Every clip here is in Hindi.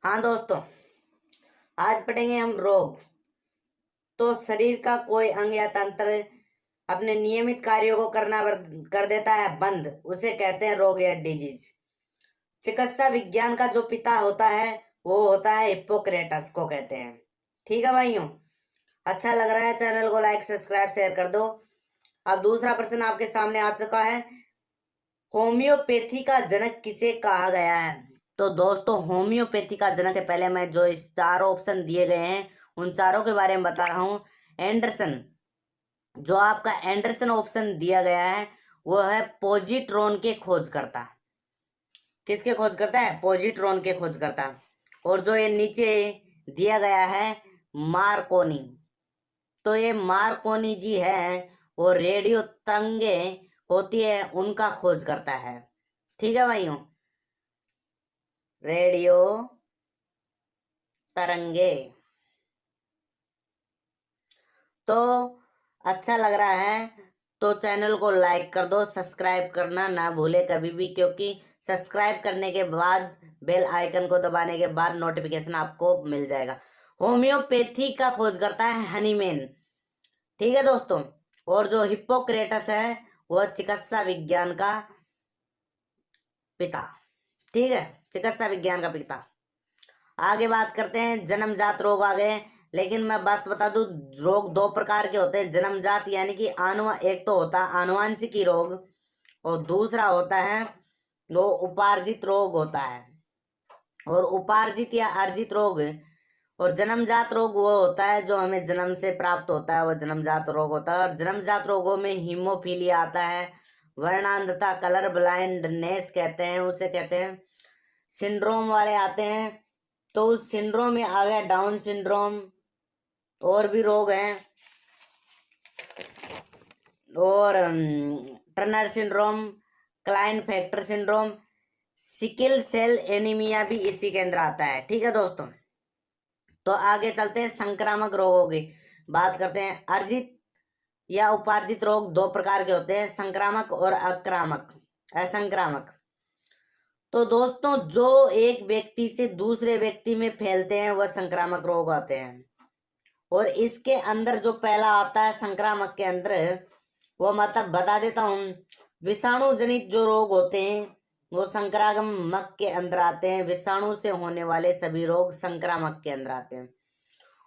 हाँ दोस्तों, आज पढ़ेंगे हम रोग। तो शरीर का कोई अंग या तंत्र अपने नियमित कार्यों को करना कर देता है बंद, उसे कहते हैं रोग या डिजीज। चिकित्सा विज्ञान का जो पिता होता है वो होता है हिप्पोक्रेटस को कहते हैं। ठीक है भाइयों, अच्छा लग रहा है, चैनल को लाइक सब्सक्राइब शेयर कर दो। अब दूसरा प्रश्न आपके सामने आ चुका है, होम्योपैथी का जनक किसे कहा गया है? तो दोस्तों, होम्योपैथी का जनक है, पहले मैं जो इस चारों ऑप्शन दिए गए हैं उन चारों के बारे में बता रहा हूं। एंडरसन, जो आपका एंडरसन ऑप्शन दिया गया है वो है पॉजिट्रॉन के खोजकर्ता। किसके खोजकर्ता है? पॉजिट्रॉन के खोजकर्ता। और जो ये नीचे दिया गया है मार्कोनी, तो ये मार्कोनी जी है, वो रेडियो तरंगे होती है उनका खोज करता है। ठीक है भाइयों, रेडियो तरंगे। तो अच्छा लग रहा है तो चैनल को लाइक कर दो, सब्सक्राइब करना ना भूले कभी भी, क्योंकि सब्सक्राइब करने के बाद बेल आइकन को दबाने के बाद नोटिफिकेशन आपको मिल जाएगा। होम्योपैथी का खोज करता है हनीमैन। ठीक है दोस्तों, और जो हिप्पोक्रेटस है वह चिकित्सा विज्ञान का पिता। ठीक है, चिकित्सा विज्ञान का पिता। आगे बात करते हैं, जन्मजात रोग आ गए। लेकिन मैं बात बता दूं, रोग दो प्रकार के होते हैं। जन्मजात यानी कि एक तो होता है आनुवांशिकी रोग, और दूसरा होता है वो उपार्जित रोग होता है। और उपार्जित या अर्जित रोग और जन्मजात रोग वो होता है जो हमें जन्म से प्राप्त होता है, वो जन्मजात रोग होता है। और जन्मजात रोगों में हीमोफीलिया आता है, वर्णांधता, कलर ब्लाइंडनेस कहते हैं उसे, कहते हैं। सिंड्रोम वाले आते हैं, तो उस सिंड्रोम में आ गया डाउन सिंड्रोम। और भी रोग हैं, और Turner syndrome, Klinefelter syndrome, sickle cell anaemia भी इसी के अंदर आता है। ठीक है दोस्तों, तो आगे चलते हैं, संक्रामक रोगों की बात करते हैं। अर्जित या उपार्जित रोग दो प्रकार के होते हैं, संक्रामक और अक्रामक, असंक्रामक। तो दोस्तों, जो एक व्यक्ति से दूसरे व्यक्ति में फैलते हैं वह संक्रामक रोग आते हैं। और इसके अंदर जो पहला आता है संक्रामक के अंदर, वो मतलब बता देता हूं, विषाणु जनित जो रोग होते हैं वो संक्रामक के अंदर आते हैं। विषाणु से होने वाले सभी रोग संक्रामक के अंदर आते हैं।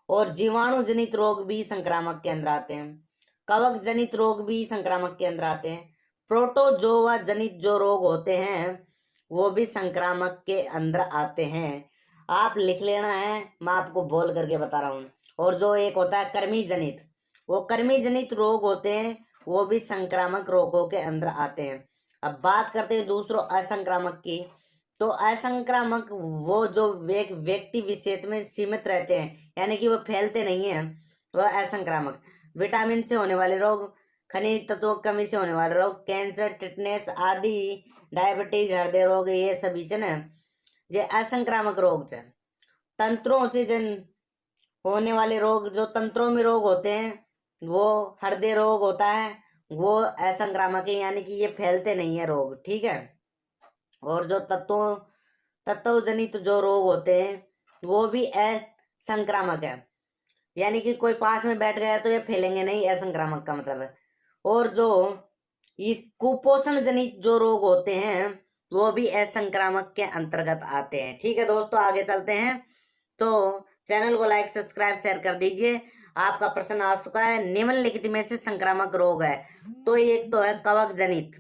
और जीवाणु जनित रोग भी संक्रामक के अंदर आते हैं। कवक जनित रोग भी संक्रामक के अंदर आते हैं। प्रोटोजोआ जनित जो रोग होते हैं वो भी संक्रामक के अंदर आते हैं। आप लिख लेना है, मैं आपको बोल करके बता रहा हूँ। और जो एक होता है कर्मी जनित, वो कर्मी जनित रोग होते हैं, वो भी संक्रामक रोगों के अंदर आते हैं। अब बात करते हैं दूसरों असंक्रामक की। तो असंक्रामक वो जो एक व्यक्ति विशेष में सीमित रहते हैं, यानी कि वो फैलते नहीं हैं, वह असंक्रामक। विटामिन से होने वाले रोग, खनिज तत्वों की कमी से होने वाले रोग, कैंसर, टिटनेस आदि, डायबिटीज, हृदय रोग, ये सभी है ना, ये असंक्रामक रोग है। तंत्रों से जन होने वाले रोग, जो तंत्रों में रोग होते हैं, वो हृदय रोग होता है, वो असंक्रामक है, यानी कि ये फैलते नहीं है रोग। ठीक है। और जो तत्व जनित जो रोग होते हैं वो भी असंक्रामक है, यानी कि कोई पास में बैठ गया तो ये फैलेंगे नहीं, असंक्रामक का मतलब है। और जो इस कुपोषण जनित जो रोग होते हैं वो भी असंक्रामक के अंतर्गत आते हैं। ठीक है दोस्तों, आगे चलते हैं। तो चैनल को लाइक सब्सक्राइब शेयर कर दीजिए। आपका प्रश्न आ चुका है, निम्नलिखित में से संक्रामक रोग है। तो एक तो है कवक जनित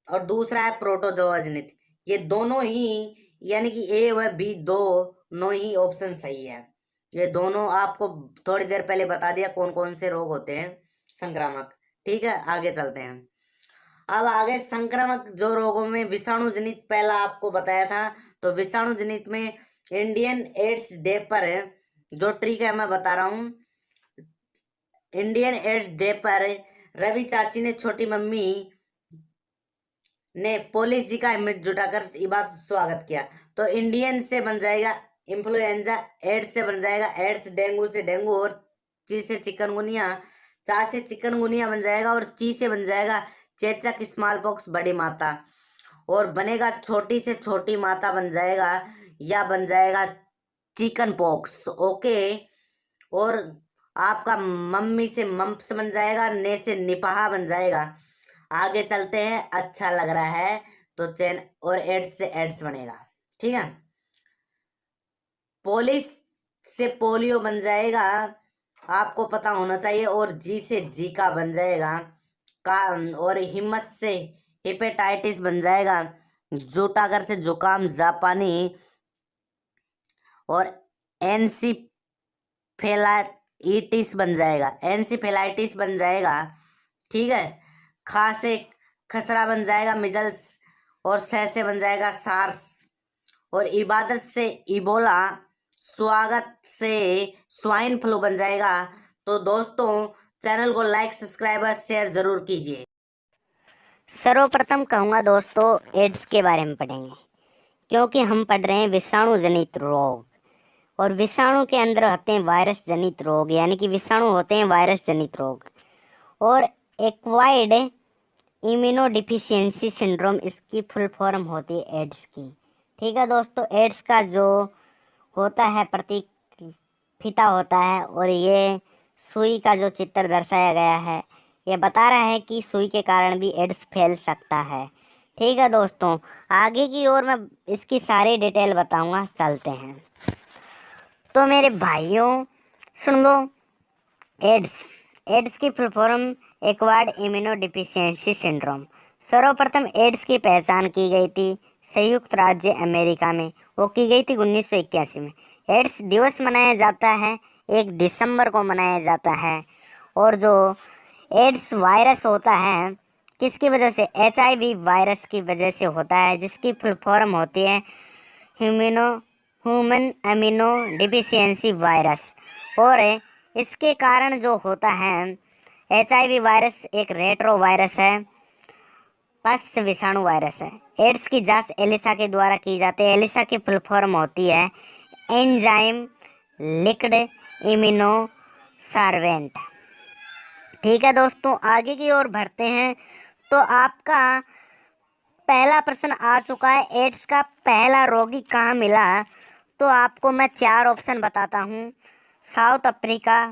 और दूसरा है प्रोटोजोआ जनित। ये दोनों ही, यानी कि ए व बी दोनों ही ऑप्शन सही है। ये दोनों आपको थोड़ी देर पहले बता दिया कौन कौन से रोग होते हैं संक्रामक। ठीक है, आगे चलते हैं। अब आगे संक्रामक जो रोगों में विषाणु जनित पहला आपको बताया था। तो विषाणु जनित में इंडियन एड्स डे पर जो ट्रिक है मैं बता रहा हूँ। इंडियन एड्स डे पर रवि चाची ने छोटी मम्मी ने पुलिस जी का हिम्मत जुटाकर ये बात स्वागत किया। तो इंडियन से बन जाएगा इन्फ्लुएंजा, एड्स से बन जाएगा एड्स, डेंगू से डेंगू, और ची से चिकनगुनिया, चा से चिकनगुनिया बन जाएगा, और ची से बन जाएगा चेचक स्मॉल पॉक्स बड़ी माता, और बनेगा छोटी से छोटी माता बन जाएगा या बन जाएगा चिकन पॉक्स। ओके, और आपका मम्मी से मम्प्स बन जाएगा, ने से निपाह बन जाएगा। आगे चलते हैं, अच्छा लग रहा है तो चैन, और एड्स से एड्स बनेगा। ठीक है, पोलिस से पोलियो बन जाएगा, आपको पता होना चाहिए। और जी से जीका बन जाएगा का, और हिम्मत से हेपेटाइटिस बन जाएगा। जोटागर से जुकाम जापानी, और एनसीफेलाइटिस बन जाएगा, एनसीफेलाइटिस बन जाएगा। ठीक है, खा से खसरा बन जाएगा मिजल्स, और सह से बन जाएगा सार्स, और इबादत से इबोला, स्वागत से स्वाइन फ्लू बन जाएगा। तो दोस्तों चैनल को लाइक सब्सक्राइब और शेयर जरूर कीजिए। सर्वप्रथम कहूँगा दोस्तों, एड्स के बारे में पढ़ेंगे, क्योंकि हम पढ़ रहे हैं विषाणु जनित रोग, और विषाणु के अंदर होते हैं वायरस जनित रोग, यानी कि विषाणु होते हैं वायरस जनित रोग। और एक्वायर्ड इम्यूनोडिफिशियंसी सिंड्रोम इसकी फुल फॉर्म होती है एड्स की। ठीक है दोस्तों, एड्स का जो होता है प्रतीक फीता होता है, और ये सुई का जो चित्र दर्शाया गया है ये बता रहा है कि सुई के कारण भी एड्स फैल सकता है। ठीक है दोस्तों, आगे की ओर मैं इसकी सारी डिटेल बताऊंगा, चलते हैं। तो मेरे भाइयों सुन लो, एड्स एड्स की full form acquired immunodeficiency syndrome. सर्वप्रथम एड्स की पहचान की गई थी संयुक्त राज्य अमेरिका में, वो की गई थी 1981 में। एड्स दिवस मनाया जाता है 1 दिसंबर को मनाया जाता है। और जो एड्स वायरस होता है किसकी वजह से, HIV वायरस की वजह से होता है, जिसकी फुल फॉर्म होती है ह्यूमन इम्यूनो डिफिशियंसी वायरस। और इसके कारण जो होता है, HIV वायरस एक रेट्रो वायरस है, पस विषाणु वायरस है। एड्स की जांच एलिसा के द्वारा की जाती है। एलिसा की फुल फॉर्म होती है एंजाइम लिक्विड इम्यूनो सार्वेंट। ठीक है दोस्तों, आगे की ओर बढ़ते हैं। तो आपका पहला प्रश्न आ चुका है, एड्स का पहला रोगी कहाँ मिला। तो आपको मैं 4 ऑप्शन बताता हूँ। साउथ अफ्रीका,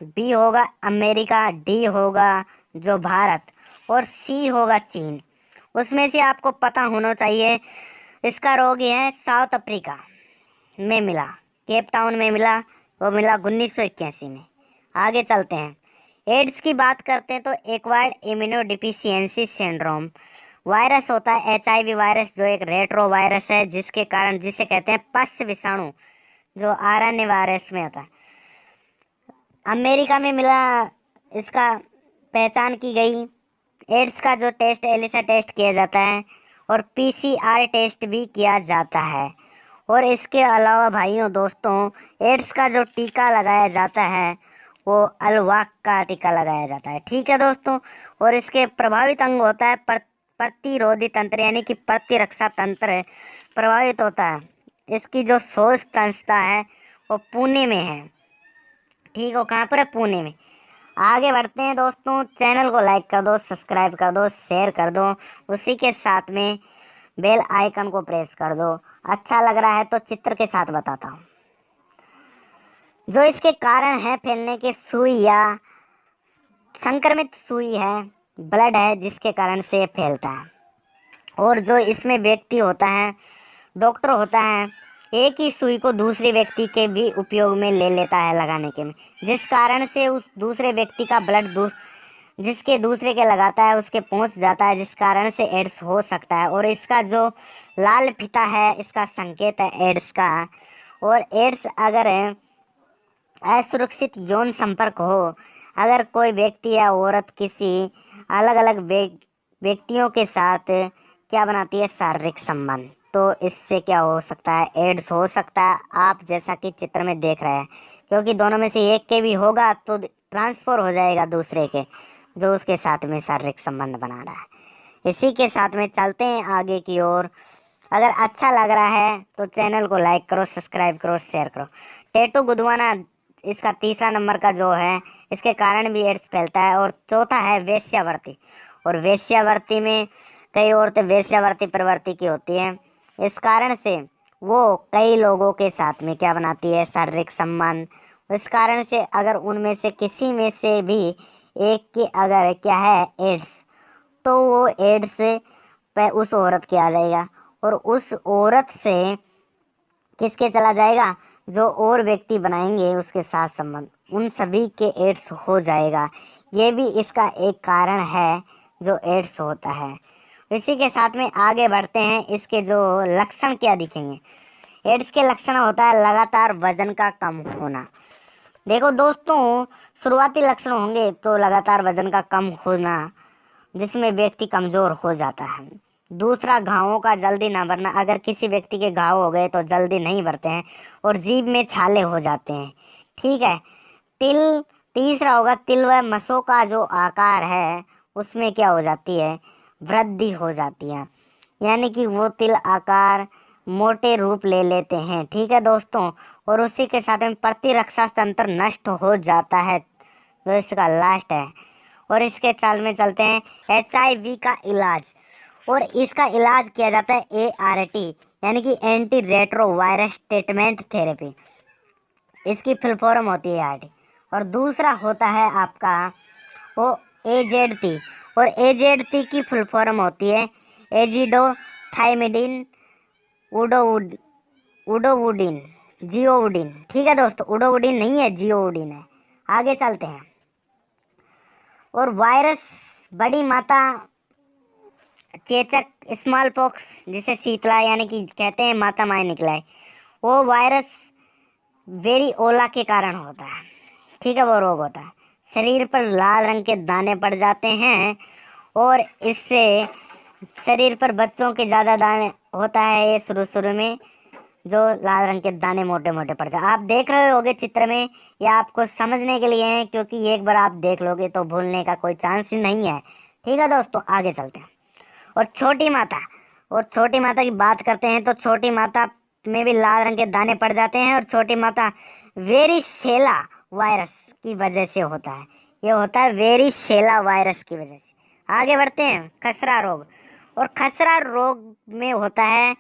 बी होगा अमेरिका, डी होगा जो भारत, और सी होगा चीन। उसमें से आपको पता होना चाहिए, इसका रोगी है साउथ अफ्रीका में मिला, केप टाउन में मिला, वो मिला 1981 में। आगे चलते हैं, एड्स की बात करते हैं। तो एक्वायर्ड इम्यूनोडिफिशियंसी सिंड्रोम वायरस होता है HIV वायरस, जो एक रेट्रो वायरस है, जिसके कारण जिसे कहते हैं पस विषाणु, जो RNA वायरस में होता है। अमेरिका में मिला, इसका पहचान की गई। एड्स का जो टेस्ट एलिसा टेस्ट किया जाता है, और PCR टेस्ट भी किया जाता है। और इसके अलावा भाइयों दोस्तों, एड्स का जो टीका लगाया जाता है वो अल्वाक का टीका लगाया जाता है। ठीक है दोस्तों, और इसके प्रभावित अंग होता है प्रतिरोधी तंत्र, यानी कि प्रतिरक्षा तंत्र प्रभावित होता है। इसकी जो शोध संस्था है वो पुणे में है। ठीक है, कहाँ पर है, पुणे में। आगे बढ़ते हैं दोस्तों, चैनल को लाइक कर दो, सब्सक्राइब कर दो, शेयर कर दो, उसी के साथ में बेल आइकन को प्रेस कर दो। अच्छा लग रहा है तो चित्र के साथ बताता हूँ। जो इसके कारण है फैलने के, सुई या संक्रमित सुई है, ब्लड है, जिसके कारण से फैलता है। और जो इसमें व्यक्ति होता है, डॉक्टर होता है, एक ही सुई को दूसरे व्यक्ति के भी उपयोग में ले लेता है लगाने के में, जिस कारण से उस दूसरे व्यक्ति का ब्लड जिसके दूसरे के लगाता है उसके पहुंच जाता है, जिस कारण से एड्स हो सकता है। और इसका जो लाल फीता है, इसका संकेत है एड्स का। और एड्स अगर असुरक्षित यौन संपर्क हो, अगर कोई व्यक्ति या औरत किसी अलग अलग व्यक्तियों के साथ क्या बनाती है, शारीरिक संबंध, तो इससे क्या हो सकता है, एड्स हो सकता है। आप जैसा कि चित्र में देख रहे हैं, क्योंकि दोनों में से एक के भी होगा तो ट्रांसफर हो जाएगा दूसरे के, जो उसके साथ में शारीरिक संबंध बना रहा है। इसी के साथ में चलते हैं आगे की ओर। अगर अच्छा लग रहा है तो चैनल को लाइक करो, सब्सक्राइब करो, शेयर करो। टेटू गुदवाना इसका तीसरा नंबर का जो है, इसके कारण भी एड्स फैलता है। और चौथा है वेश्यावृत्ति, और वेश्यावृत्ति में कई औरतें वेश्यावृत्ति प्रवृत्ति की होती हैं, इस कारण से वो कई लोगों के साथ में क्या बनाती है, शारीरिक संबंध। इस कारण से अगर उनमें से किसी में से भी एक की अगर क्या है एड्स, तो वो एड्स पे उस औरत के आ जाएगा और उस औरत से किसके चला जाएगा, जो और व्यक्ति बनाएंगे उसके साथ संबंध, उन सभी के एड्स हो जाएगा। ये भी इसका एक कारण है जो एड्स होता है। इसी के साथ में आगे बढ़ते हैं, इसके जो लक्षण क्या दिखेंगे। एड्स के लक्षण होता है लगातार वजन का कम होना। देखो दोस्तों, शुरुआती लक्षण होंगे तो लगातार वजन का कम होना, जिसमें व्यक्ति कमजोर हो जाता है। दूसरा, घावों का जल्दी ना भरना। अगर किसी व्यक्ति के घाव हो गए तो जल्दी नहीं भरते हैं और जीभ में छाले हो जाते हैं। ठीक है। तिल, तीसरा होगा तिल व मसों का जो आकार है उसमें क्या हो जाती है, वृद्धि हो जाती है, यानी कि वो तिल आकार मोटे रूप ले लेते हैं। ठीक है दोस्तों। और उसी के साथ में प्रतिरक्षा तंत्र नष्ट हो जाता है, जो इसका लास्ट है। और इसके चाल में चलते हैं, HIV का इलाज। और इसका इलाज किया जाता है ART, यानी कि anti retro virus treatment therapy. इसकी फुल फॉर्म होती है ART। और दूसरा होता है आपका वो AZT। और AZT की फुल फॉर्म होती है एजिडोथाइमिडिन उडोवुडिन जियोवुडिन। ठीक है दोस्तों, उडोवुडिन नहीं है, जियोवुडिन है। आगे चलते हैं। और वायरस, बड़ी माता चेचक, स्मॉल पॉक्स जिसे शीतला यानी कि कहते हैं माता माय निकला है, वो वायरस वेरिओला के कारण होता है। ठीक है, वो रोग होता है। शरीर पर लाल रंग के दाने पड़ जाते हैं और इससे शरीर पर बच्चों के ज़्यादा दाने होता है, ये शुरू शुरू में जो लाल रंग के दाने मोटे मोटे पड़ जाते। आप देख रहे होगे चित्र में, या आपको समझने के लिए है, क्योंकि एक बार आप देख लोगे तो भूलने का कोई चांस ही नहीं है। ठीक है दोस्तों, आगे चलते हैं। और छोटी माता, और छोटी माता की बात करते हैं तो छोटी माता में भी लाल रंग के दाने पड़ जाते हैं और छोटी माता वेरिसेला वायरस की वजह से होता है। ये होता है वेरिसेला वायरस की वजह से। आगे बढ़ते हैं, खसरा रोग। और खसरा रोग में होता है,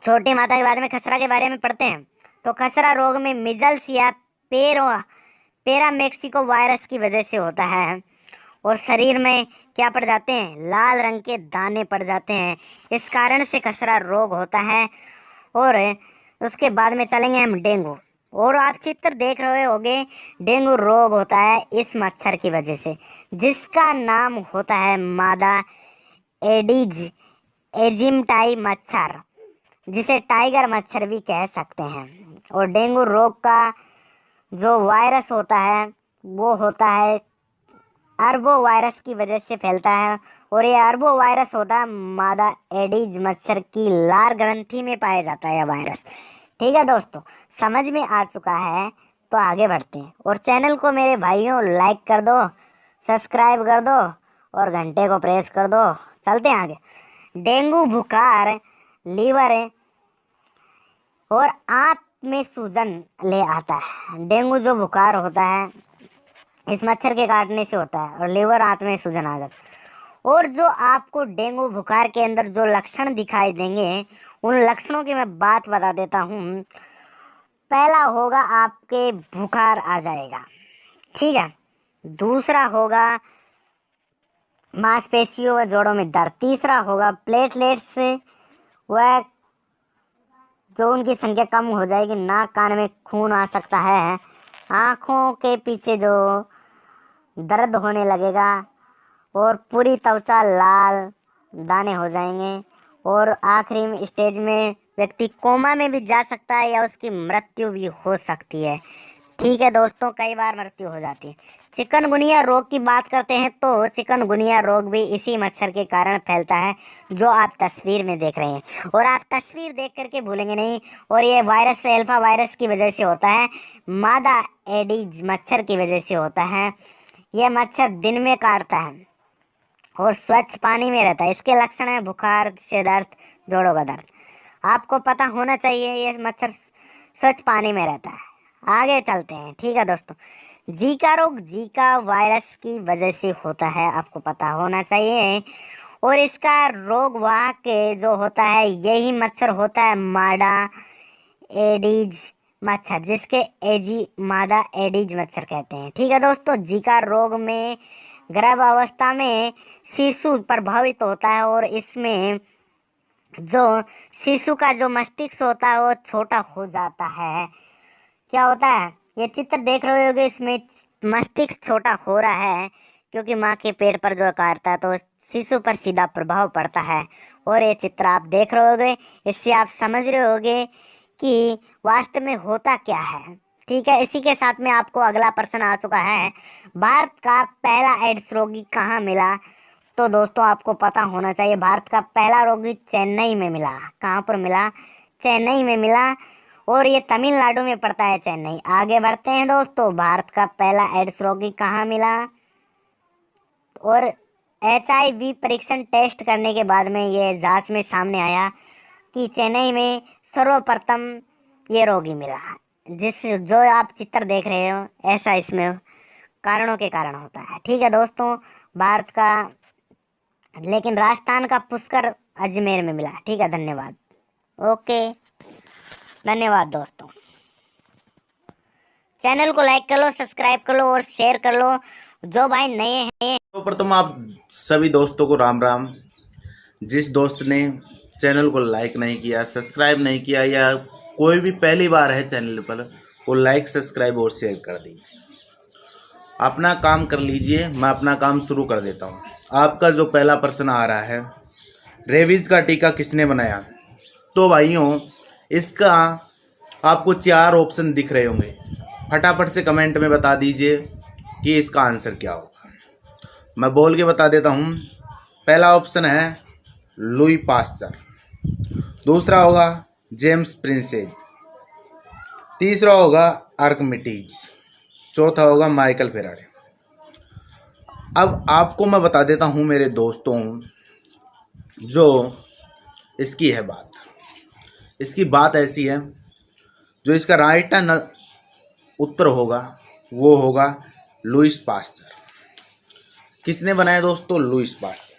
छोटी माता के बारे में खसरा के बारे में पढ़ते हैं तो खसरा रोग में मिजल्स या पेरामेक्सिको वायरस की वजह से होता है और शरीर में क्या पड़ जाते हैं, लाल रंग के दाने पड़ जाते हैं। इस कारण से खसरा रोग होता है। और उसके बाद में चलेंगे हम डेंगू। और आप चित्र देख रहे होंगे, डेंगू रोग होता है इस मच्छर की वजह से, जिसका नाम होता है मादा एडिज एजिम्टाई मच्छर, जिसे टाइगर मच्छर भी कह सकते हैं। और डेंगू रोग का जो वायरस होता है वो होता है अरबो वायरस की वजह से फैलता है। और ये अरबो वायरस होता है मादा एडिज मच्छर की लार ग्रंथि में पाया जाता है यह वायरस। ठीक है दोस्तों, समझ में आ चुका है तो आगे बढ़ते हैं। और चैनल को मेरे भाइयों लाइक कर दो, सब्सक्राइब कर दो और घंटे को प्रेस कर दो। चलते हैं आगे। डेंगू बुखार, लीवर और आंत में सूजन ले आता है। डेंगू जो बुखार होता है इस मच्छर के काटने से होता है और लीवर, आंत में सूजन आ जाता है। और जो आपको डेंगू बुखार के अंदर जो लक्षण दिखाई देंगे, उन लक्षणों की मैं बात बता देता हूँ। पहला होगा आपके बुखार आ जाएगा। ठीक है। दूसरा होगा मांसपेशियों व जोड़ों में दर्द। तीसरा होगा प्लेटलेट्स व जो उनकी संख्या कम हो जाएगी। नाक कान में खून आ सकता है। आँखों के पीछे जो दर्द होने लगेगा और पूरी त्वचा लाल दाने हो जाएंगे। और आखिरी स्टेज में व्यक्ति कोमा में भी जा सकता है या उसकी मृत्यु भी हो सकती है। ठीक है दोस्तों, कई बार मृत्यु हो जाती है। चिकनगुनिया रोग की बात करते हैं तो चिकनगुनिया रोग भी इसी मच्छर के कारण फैलता है जो आप तस्वीर में देख रहे हैं। और आप तस्वीर देख करके भूलेंगे नहीं। और ये वायरस अल्फा वायरस की वजह से होता है, मादा एडिज मच्छर की वजह से होता है। यह मच्छर दिन में काटता है और स्वच्छ पानी में रहता है। इसके लक्षण है बुखार, से दर्द, जोड़ों का दर्द। आपको पता होना चाहिए ये मच्छर स्वच्छ पानी में रहता है। आगे चलते हैं। ठीक है दोस्तों, जीका रोग जीका वायरस की वजह से होता है, आपको पता होना चाहिए। और इसका रोग वाहक के जो होता है यही मच्छर होता है मादा एडीज मच्छर, जिसके एजी मादा एडीज मच्छर कहते हैं। ठीक है दोस्तों, जीका रोग में गर्भावस्था में शिशु प्रभावित होता है और इसमें जो शिशु का जो मस्तिष्क होता है वो छोटा हो जाता है। क्या होता है, ये चित्र देख रहे होगे, इसमें मस्तिष्क छोटा हो रहा है क्योंकि माँ के पेट पर जो काटता है तो शिशु पर सीधा प्रभाव पड़ता है। और ये चित्र आप देख रहे होगे, इससे आप समझ रहे होगे कि वास्तव में होता क्या है। ठीक है, इसी के साथ में आपको अगला प्रश्न आ चुका है, भारत का पहला एड्स रोगी कहाँ मिला। तो दोस्तों आपको पता होना चाहिए, भारत का पहला रोगी चेन्नई में मिला। कहाँ पर मिला, चेन्नई में मिला, और ये तमिलनाडु में पड़ता है चेन्नई। आगे बढ़ते हैं दोस्तों, भारत का पहला एड्स रोगी कहाँ मिला। और HIV परीक्षण टेस्ट करने के बाद में ये जांच में सामने आया कि चेन्नई में सर्वप्रथम ये रोगी मिला। जो आप चित्र देख रहे हो ऐसा इसमें कारणों के कारण होता है। ठीक है दोस्तों, भारत का, लेकिन राजस्थान का पुष्कर अजमेर में मिला। ठीक है, धन्यवाद। ओके, धन्यवाद दोस्तों। चैनल को लाइक कर लो, सब्सक्राइब कर लो और शेयर कर लो। जो भाई नए हैं, तो प्रथम आप सभी दोस्तों को राम राम। जिस दोस्त ने चैनल को लाइक नहीं किया, सब्सक्राइब नहीं किया, या कोई भी पहली बार है चैनल पर, वो लाइक सब्सक्राइब और शेयर कर दीजिए। अपना काम कर लीजिए, मैं अपना काम शुरू कर देता हूँ। आपका जो पहला प्रश्न आ रहा है, रेबीज का टीका किसने बनाया। तो भाइयों, इसका आपको 4 ऑप्शन दिख रहे होंगे, फटाफट से कमेंट में बता दीजिए कि इसका आंसर क्या होगा। मैं बोल के बता देता हूँ। पहला ऑप्शन है लुई पास्चर, दूसरा होगा जेम्स प्रिंसेप, तीसरा होगा आर्किमिडीज, चौथा होगा माइकल फेराडे। अब आपको मैं बता देता हूँ मेरे दोस्तों, जो इसकी है बात, इसकी बात ऐसी है, जो इसका राइट उत्तर होगा वो होगा लुईस पास्चर। किसने बनाया दोस्तों, लुईस पास्चर।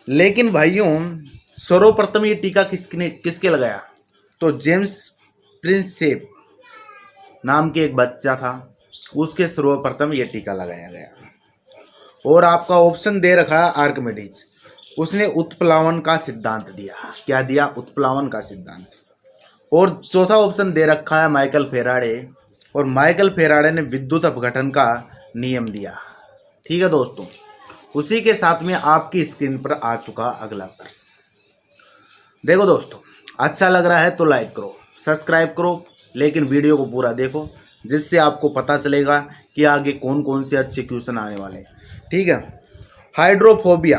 लेकिन भाइयों, सर्वप्रथम ये टीका किसके लगाया, तो जेम्स प्रिंसेप नाम के एक बच्चा था, उसके सर्वप्रथम ये टीका लगाया गया। और आपका ऑप्शन दे रखा है आर्किमिडीज, उसने उत्प्लावन का सिद्धांत दिया। क्या दिया, उत्प्लावन का सिद्धांत। और चौथा ऑप्शन दे रखा है माइकल फेराडे, और माइकल फेराडे ने विद्युत अपघटन का नियम दिया। ठीक है दोस्तों, उसी के साथ में आपकी स्क्रीन पर आ चुका अगला प्रश्न। देखो दोस्तों, अच्छा लग रहा है तो लाइक करो, सब्सक्राइब करो, लेकिन वीडियो को पूरा देखो, जिससे आपको पता चलेगा कि आगे कौन कौन से अच्छे क्वेश्चन आने वाले हैं। ठीक है, हाइड्रोफोबिया।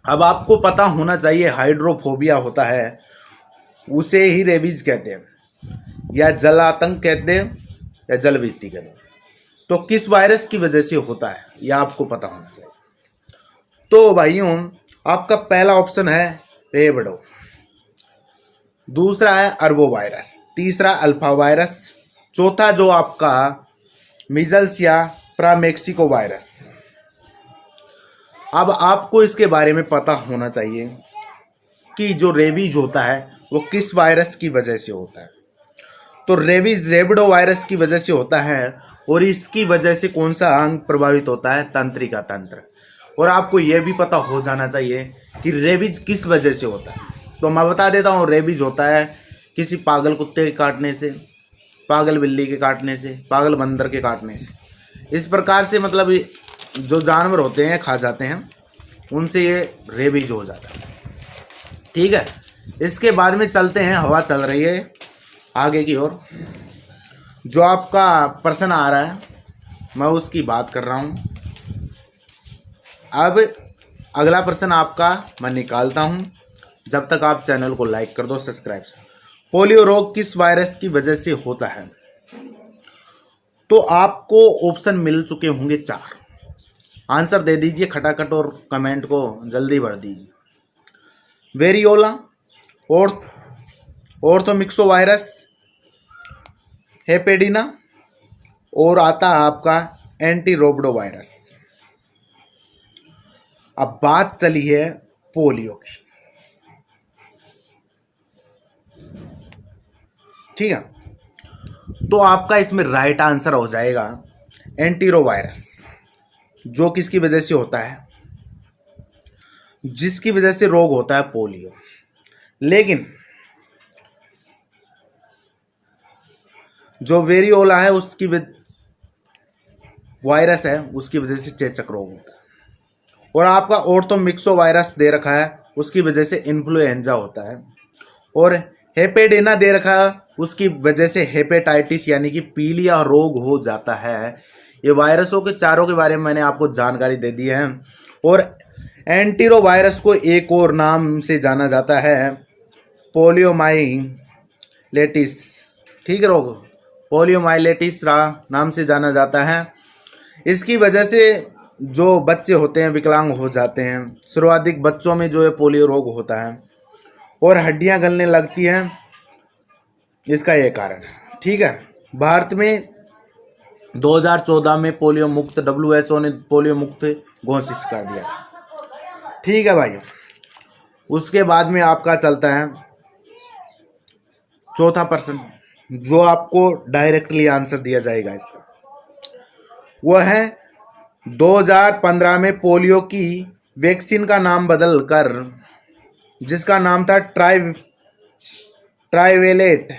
अब आपको पता होना चाहिए, हाइड्रोफोबिया होता है, उसे ही रेबीज कहते हैं, या जल आतंक कहते हैं, या जल भीति कहते हैं। तो किस वायरस की वजह से होता है, यह आपको पता होना चाहिए। तो भाइयों, आपका पहला ऑप्शन है रेबडो, दूसरा है अरबो वायरस, तीसरा अल्फा वायरस, चौथा जो आपका मीजल्स या प्रामेक्सिको वायरस। अब आपको इसके बारे में पता होना चाहिए कि जो रेबीज होता है वो किस वायरस की वजह से होता है। तो रेबीज रेबडो वायरस की वजह से होता है, और इसकी वजह से कौन सा अंग प्रभावित होता है, तंत्रिका तंत्र। और आपको यह भी पता हो जाना चाहिए कि रेबीज किस वजह से होता है। तो मैं बता देता हूँ, रेबीज होता है किसी पागल कुत्ते के काटने से, पागल बिल्ली के काटने से, पागल बंदर के काटने से। इस प्रकार से मतलब जो जानवर होते हैं खा जाते हैं, उनसे ये रेबीज हो जाता है। ठीक है, इसके बाद में चलते हैं, हवा चल रही है आगे की ओर। जो आपका प्रश्न आ रहा है मैं उसकी बात कर रहा हूँ। अब अगला प्रश्न आपका मैं निकालता हूँ, जब तक आप चैनल को लाइक कर दो, सब्सक्राइब। पोलियो रोग किस वायरस की वजह से होता है। तो आपको ऑप्शन मिल चुके होंगे 4, आंसर दे दीजिए खटाखट और कमेंट को जल्दी भर दीजिए। वेरियोला, ऑर्थोमिक्सो वायरस, हेपेडिना, और आता है आपका एंटीरोबडो वायरस। अब बात चली है पोलियो की, ठीक है। तो आपका इसमें राइट आंसर हो जाएगा एंटीरोवायरस, जो किसकी वजह से होता है, जिसकी वजह से रोग होता है पोलियो। लेकिन जो वेरियोला है उसकी वायरस है, उसकी वजह से चेचक रोग होता है। और आपका ऑर्थोमिक्सो वायरस दे रखा है, उसकी वजह से इन्फ्लुएंजा होता है। और हेपेडिना दे रखा है, उसकी वजह से हेपेटाइटिस यानी कि पीलिया रोग हो जाता है। ये वायरसों के चारों के बारे में मैंने आपको जानकारी दे दी है। और एंटीरो वायरस को एक और नाम से जाना जाता है पोलियोमाइलेटिस, ठीक है, रोग पोलियोमाइलेटिस नाम से जाना जाता है। इसकी वजह से जो बच्चे होते हैं विकलांग हो जाते हैं। सर्वाधिक बच्चों में जो है पोलियो रोग होता है और हड्डियां गलने लगती हैं, इसका ये कारण है, ठीक है। भारत में 2014 में पोलियो मुक्त, WHO ने पोलियो मुक्त घोषित कर दिया, ठीक है भाई। उसके बाद में आपका चलता है चौथा प्रश्न, जो आपको डायरेक्टली आंसर दिया जाएगा इसका, वो है 2015 में पोलियो की वैक्सीन का नाम बदल कर, जिसका नाम था ट्राइवेलेट,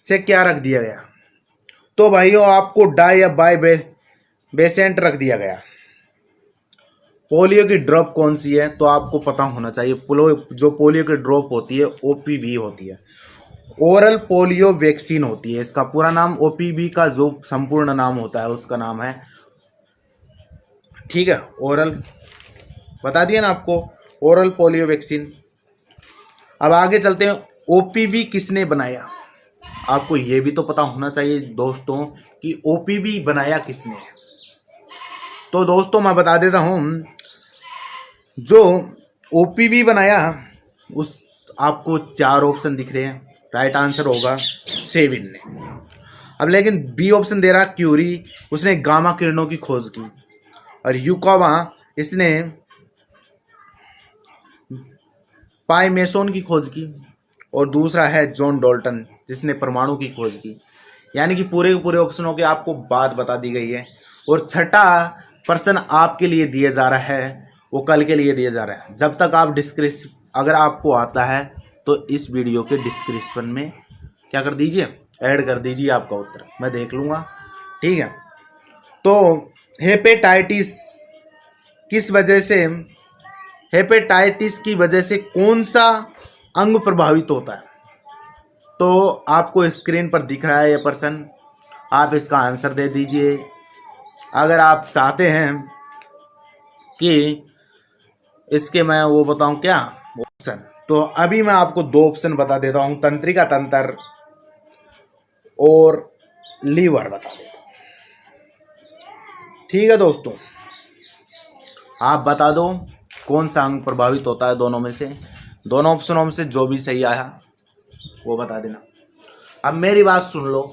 से क्या रख दिया गया। तो भाइयों आपको डाई या बाई बेसेंट रख दिया गया। पोलियो की ड्रॉप कौन सी है, तो आपको पता होना चाहिए। जो पोलियो की ड्रॉप होती है OPV होती है, ओरल पोलियो वैक्सीन होती है। इसका पूरा नाम, OPV का जो संपूर्ण नाम होता है उसका नाम है, ठीक है, ओरल, बता दिया ना आपको, ओरल पोलियो वैक्सीन। अब आगे चलते हैं, OPV किसने बनाया। आपको ये भी तो पता होना चाहिए दोस्तों कि OPV बनाया किसने है। तो दोस्तों मैं बता देता हूँ, जो OPV बनाया उस, आपको 4 ऑप्शन दिख रहे हैं, राइट आंसर होगा सेविन ने। अब लेकिन बी ऑप्शन दे रहा क्यूरी, उसने गामा किरणों की खोज की। और यूकावा, इसने पाइमेसोन की खोज की। और दूसरा है जॉन डॉल्टन, जिसने परमाणु की खोज की। यानी कि पूरे के पूरे ऑप्शनों की आपको बात बता दी गई है। और छठा प्रश्न आपके लिए दिया जा रहा है, वो कल के लिए दिया जा रहा है। जब तक आप अगर आपको आता है तो इस वीडियो के डिस्क्रिप्शन में क्या कर दीजिए, ऐड कर दीजिए आपका उत्तर, मैं देख लूँगा, ठीक है। तो हेपेटाइटिस की वजह से कौन सा अंग प्रभावित होता है। तो आपको स्क्रीन पर दिख रहा है ये प्रश्न, आप इसका आंसर दे दीजिए। अगर आप चाहते हैं कि इसके मैं वो बताऊं क्या ऑप्शन, तो अभी मैं आपको 2 ऑप्शन बता देता हूं, तंत्रिका तंत्र और लीवर बता देता हूं, ठीक है दोस्तों। आप बता दो कौन सा अंग प्रभावित होता है दोनों में से, दोनों ऑप्शनों में से जो भी सही आया वो बता देना। अब मेरी बात सुन लो,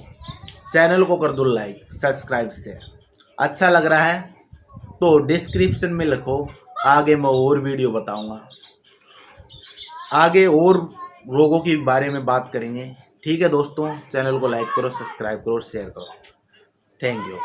चैनल को कर दो लाइक, सब्सक्राइब, शेयर। अच्छा लग रहा है तो डिस्क्रिप्शन में लिखो, आगे मैं और वीडियो बताऊंगा, आगे और रोगों के बारे में बात करेंगे, ठीक है दोस्तों। चैनल को लाइक करो, सब्सक्राइब करो, शेयर करो। Thank you.